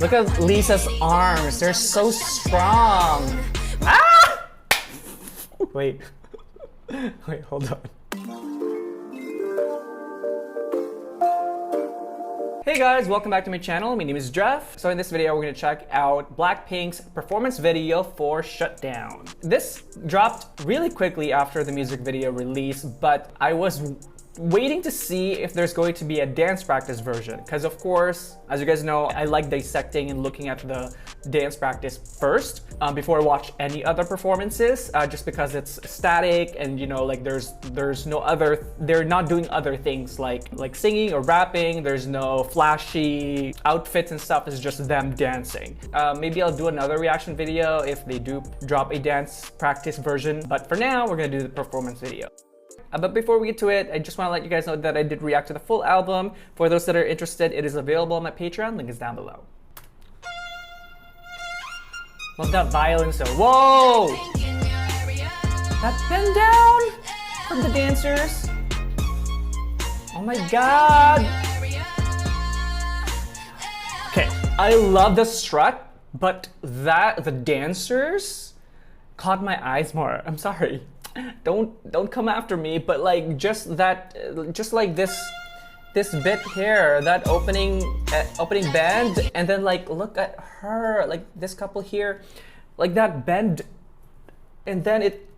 Look at Lisa's arms. They're so strong. Ah! Wait. Wait, hold on. Hey guys, welcome back to my channel. My name is Jeff. So in this video, we're gonna check out Blackpink's performance video for Shutdown. This dropped really quickly after the music video release, but I was waiting to see if there's going to be a dance practice version. Because of course, as you guys know, I like dissecting and looking at the dance practice first before I watch any other performances, just because it's static and you know, like there's no other, they're not doing other things like singing or rapping. There's no flashy outfits and stuff. It's just them dancing. Maybe I'll do another reaction video if they do drop a dance practice version, but for now, we're gonna do the performance video. But before we get to it, I just want to let you guys know that I did react to the full album. For those that are interested, it is available on my Patreon. Link is down below. Love that violin so. Whoa! That bend down from the dancers. Oh my god! Okay, I love the strut, but the dancers caught my eyes more. I'm sorry. Don't come after me, but like just like this bit here, that opening bend, and then like look at her, like this couple here, like that bend, and then it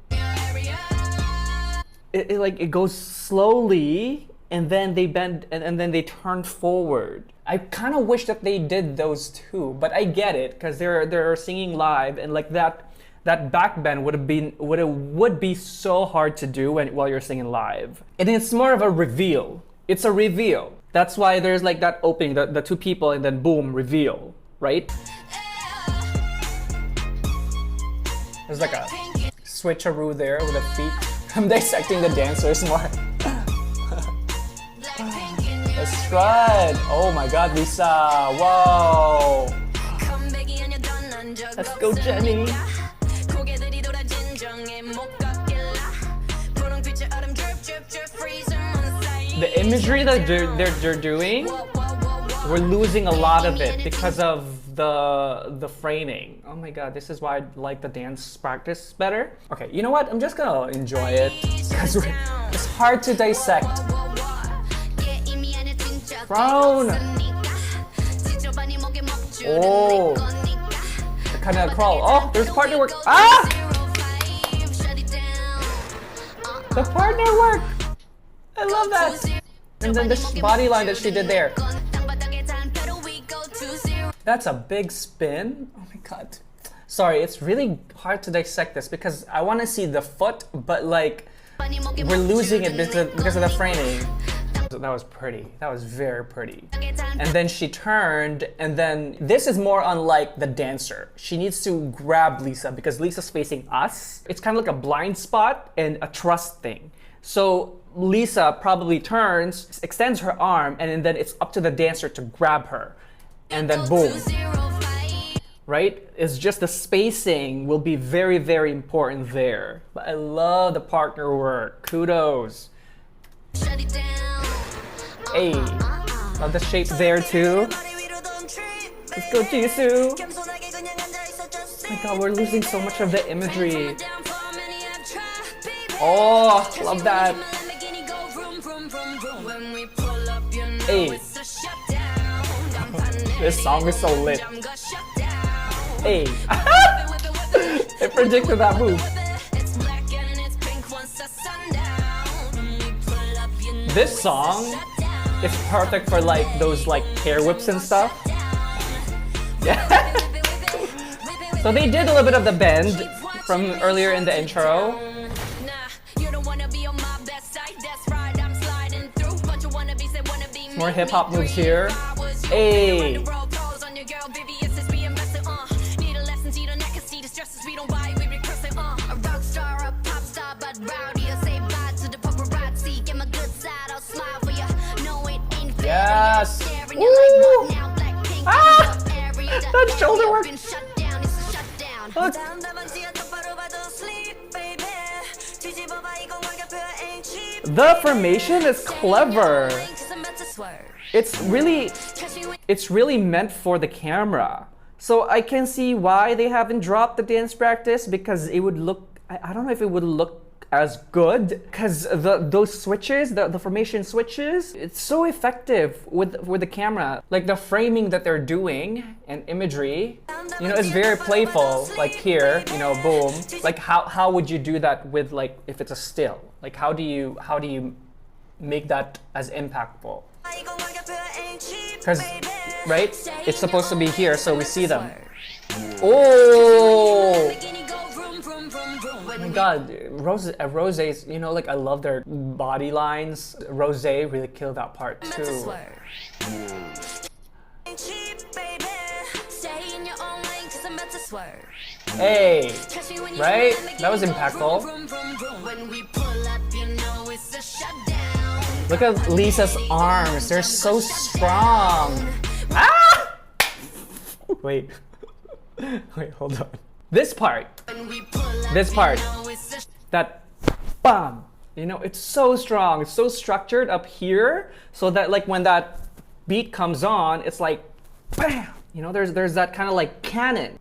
goes slowly, and then they bend and then they turn forward. I kind of wish that they did those too, but I get it because they're singing live, and like that back bend would be so hard to do while you're singing live. And it's more of a reveal. It's a reveal. That's why there's like that opening, the two people, and then boom, reveal, right? There's like a switcheroo there with the feet. I'm dissecting the dancers more. The strut. Oh my god, Lisa. Whoa. Let's go, Jenny. The imagery that they're doing, we're losing a lot of it because of the framing. Oh my god, this is why I like the dance practice better. Okay, you know what? I'm just gonna enjoy it because it's hard to dissect. Frown. Oh, the kind of crawl. Oh, there's partner work. Ah! The partner work. I love that. And then this body line that she did there. That's a big spin. Oh my god. Sorry, it's really hard to dissect this because I want to see the foot, but like we're losing it because of the framing. That was pretty. That was very pretty. And then she turned, and then this is more unlike the dancer. She needs to grab Lisa because Lisa's facing us. It's kind of like a blind spot and a trust thing. So Lisa probably turns, extends her arm, and then it's up to the dancer to grab her. And then boom. Right? It's just the spacing will be very, very important there. But I love the partner work. Kudos. Hey, love the shape there too. Let's go, Jisoo. Oh my god, we're losing so much of the imagery. Oh, love that. Hey. This song is so lit. Hey. I predicted that move. This song is perfect for like those like hair whips and stuff. Yeah. So they did a little bit of the bend from earlier in the intro. More hip hop moves here. Hey. Yes. Woo. Ah! That shoulder work. Look. The formation is clever. It's really it's really meant for the camera. So I can see why they haven't dropped the dance practice, because it would look, I don't know if it would look as good, because those switches, the formation switches, it's so effective with the camera. Like the framing that they're doing and imagery, you know, it's very playful. Like here, you know, boom. Like how would you do that with, like, if it's a still? Like how do you make that as impactful? Because, right, it's supposed to be here, so we see them. Oh! Oh my god, Rosé's, you know, like I love their body lines. Rosé really killed that part too. Hey, right? That was impactful. Look at Lisa's arms, they're so strong. Ah! Wait, hold on. This part, that bam, you know, it's so strong, it's so structured up here, so that like when that beat comes on, it's like bam, you know, there's that kind of like cannon,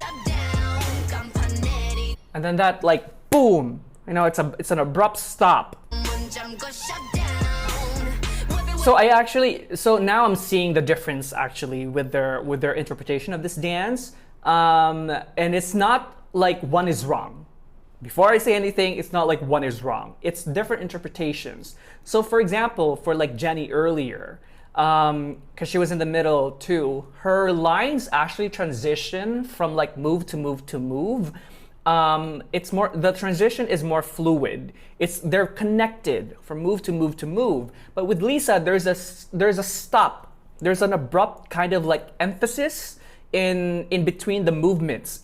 and then that like boom, you know, it's an abrupt stop. So now I'm seeing the difference actually with their interpretation of this dance, and it's not like one is wrong. Before I say anything, it's not like one is wrong. It's different interpretations. So for example, for like Jenny earlier, because she was in the middle too, her lines actually transition from like move to move to move. It's more, the transition is more fluid. They're connected from move to move to move. But with Lisa, there's a stop. There's an abrupt kind of like emphasis in between the movements.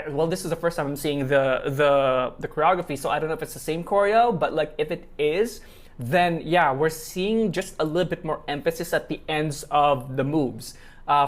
Well, this is the first time I'm seeing the choreography, so I don't know if it's the same choreo, but like if it is, then yeah, we're seeing just a little bit more emphasis at the ends of the moves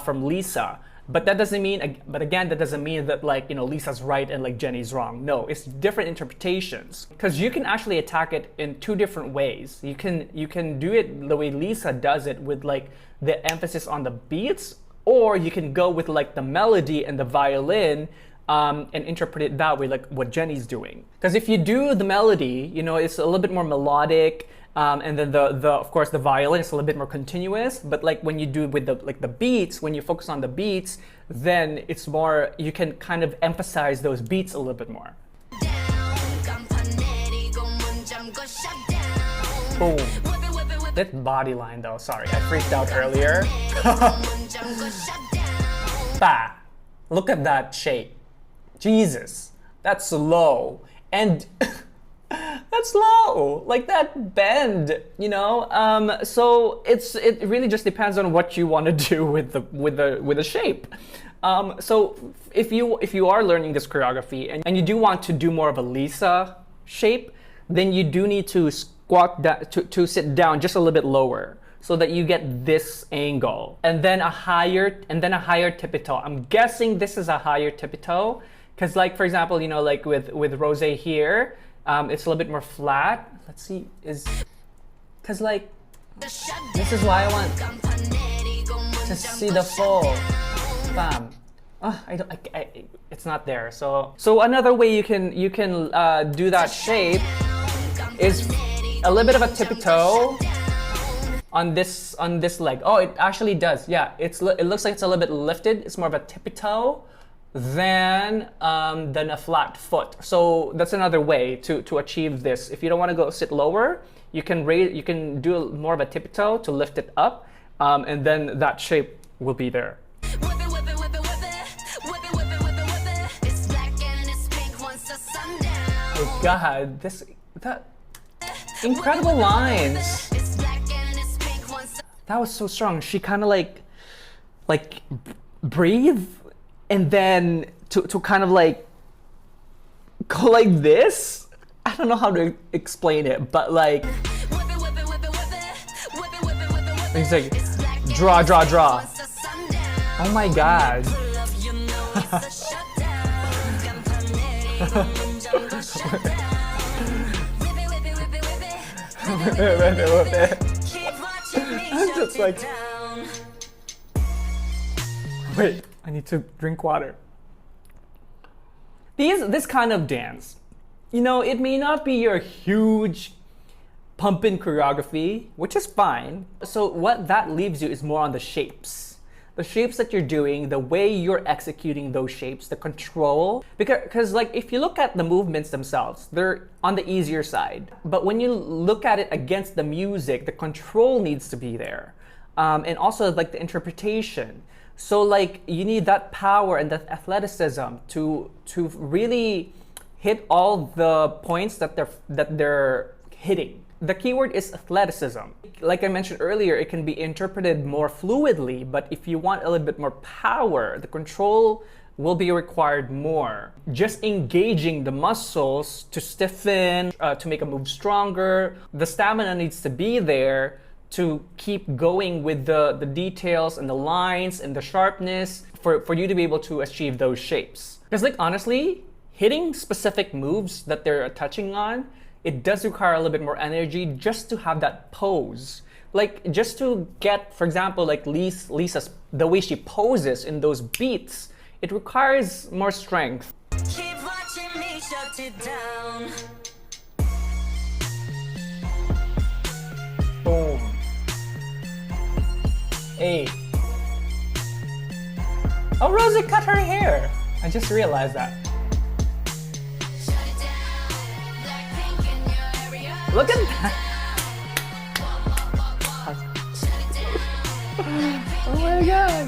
from Lisa. But that doesn't mean, but again, that doesn't mean that like, you know, Lisa's right and like Jenny's wrong. No, it's different interpretations, because you can actually attack it in two different ways. You can do it the way Lisa does it, with like the emphasis on the beats, or you can go with like the melody and the violin and interpret it that way, like what Jenny's doing. Because if you do the melody, you know, it's a little bit more melodic. And then of course the violin is a little bit more continuous, but like when you do with the beats, when you focus on the beats, then it's more, you can kind of emphasize those beats a little bit more. Boom. That body line though, sorry, I freaked out earlier. Bah! Look at that shape. Jesus, that's low. And that's low, like that bend, you know. So it really just depends on what you want to do with the shape. So if you are learning this choreography and you do want to do more of a Lisa shape, then you do need to squat down, to sit down just a little bit lower, so that you get this angle, and then a higher tippy toe. I'm guessing this is a higher tippy toe, because like for example, you know, like with Rosé here. It's a little bit more flat. Let's see, because like, this is why I want to see the full, bam. Oh, it's not there. So another way you can do that shape is a little bit of a tippy toe on this leg. Oh, it actually does. Yeah, it looks like it's a little bit lifted. It's more of a tippy toe than a flat foot. So that's another way to achieve this. If you don't want to go sit lower, you can do more of a tippy toe to lift it up, and then that shape will be there. Oh God, that incredible lines. That was so strong. She kind of like breathe. And then to kind of like go like this. I don't know how to explain it, but like it's like draw. Oh my God. I'm just like Wait, I need to drink water. This kind of dance, you know, it may not be your huge pumping choreography, which is fine. So what that leaves you is more on the shapes. The shapes that you're doing, the way you're executing those shapes, the control. Because like if you look at the movements themselves, they're on the easier side. But when you look at it against the music, the control needs to be there. And also like the interpretation. So like you need that power and that athleticism to really hit all the points that they're hitting. The keyword is athleticism. Like I mentioned earlier, it can be interpreted more fluidly, but if you want a little bit more power, the control will be required more. Just engaging the muscles to stiffen, to make a move stronger. The stamina needs to be there to keep going with the details and the lines and the sharpness for you to be able to achieve those shapes. Because like honestly, hitting specific moves that they're touching on, it does require a little bit more energy just to have that pose. Like just to get, for example, like Lisa's, the way she poses in those beats, it requires more strength. Keep watching me shut it down. Boom. Hey. Oh, Rosie cut her hair. I just realized that. Look at that. Oh my god.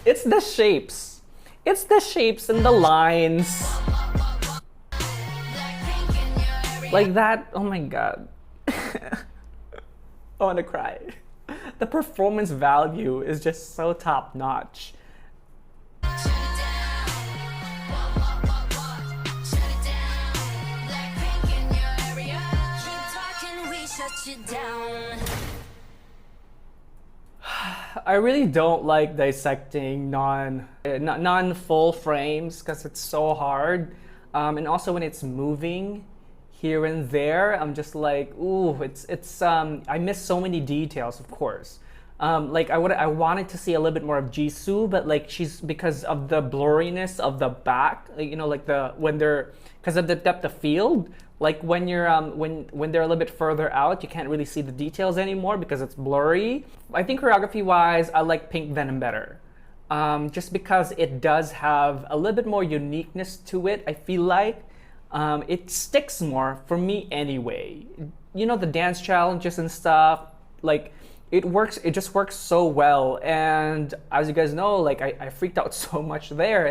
It's the shapes. It's the shapes and the lines. Like that. Oh my god. I want to cry. The performance value is just so top notch. I really don't like dissecting non-full frames because it's so hard, and also when it's moving here and there, I'm just like, ooh, it's I miss so many details, of course. Like I wanted to see a little bit more of Jisoo, but like she's, because of the blurriness of the back, like, you know, like because of the depth of field, like when you're when they're a little bit further out, you can't really see the details anymore because it's blurry. I think choreography wise, I like Pink Venom better. Just because it does have a little bit more uniqueness to it. I feel like it sticks more for me anyway. You know, the dance challenges and stuff, like it just works so well. And as you guys know, like I freaked out so much there.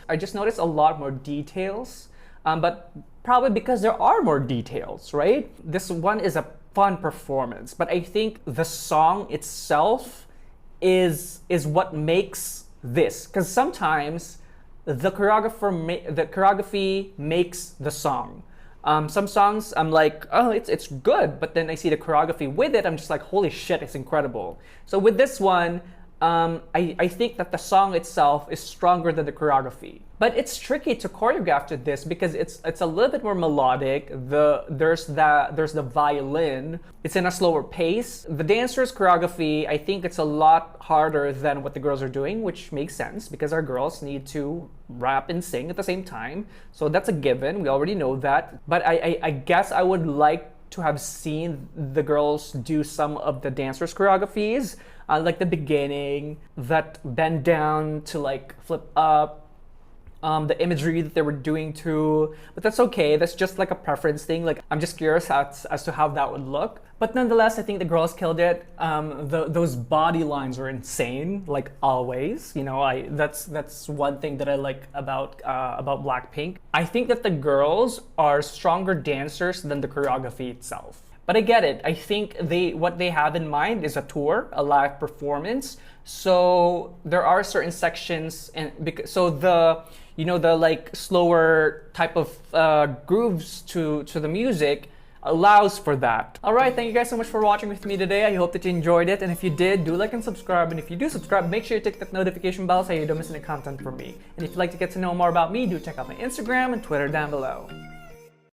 I just noticed a lot more details, but probably because there are more details, right? This one is a fun performance, but I think the song itself is what makes this, because sometimes the choreography makes the song. Some songs I'm like, oh, it's good, but then I see the choreography with it, I'm just like, holy shit, it's incredible. So with this one, I think that the song itself is stronger than the choreography. But it's tricky to choreograph to this because it's a little bit more melodic. There's the violin. It's in a slower pace. The dancer's choreography, I think it's a lot harder than what the girls are doing, which makes sense because our girls need to rap and sing at the same time. So that's a given. We already know that. But I guess I would like to have seen the girls do some of the dancers' choreographies, like the beginning, that bend down to like flip up, the imagery that they were doing too. But that's okay, that's just like a preference thing. Like I'm just curious as to how that would look. But nonetheless, I think the girls killed it. Those body lines were insane, like always. You know, that's one thing that I like about Blackpink. I think that the girls are stronger dancers than the choreography itself. But I get it. I think what they have in mind is a tour, a live performance. So there are certain sections, and so the like slower type of grooves to the music allows for that. Alright, thank you guys so much for watching with me today. I hope that you enjoyed it, and if you did, do like and subscribe, and if you do subscribe, make sure you tick that notification bell so you don't miss any content from me. And if you'd like to get to know more about me, do check out my Instagram and Twitter down below.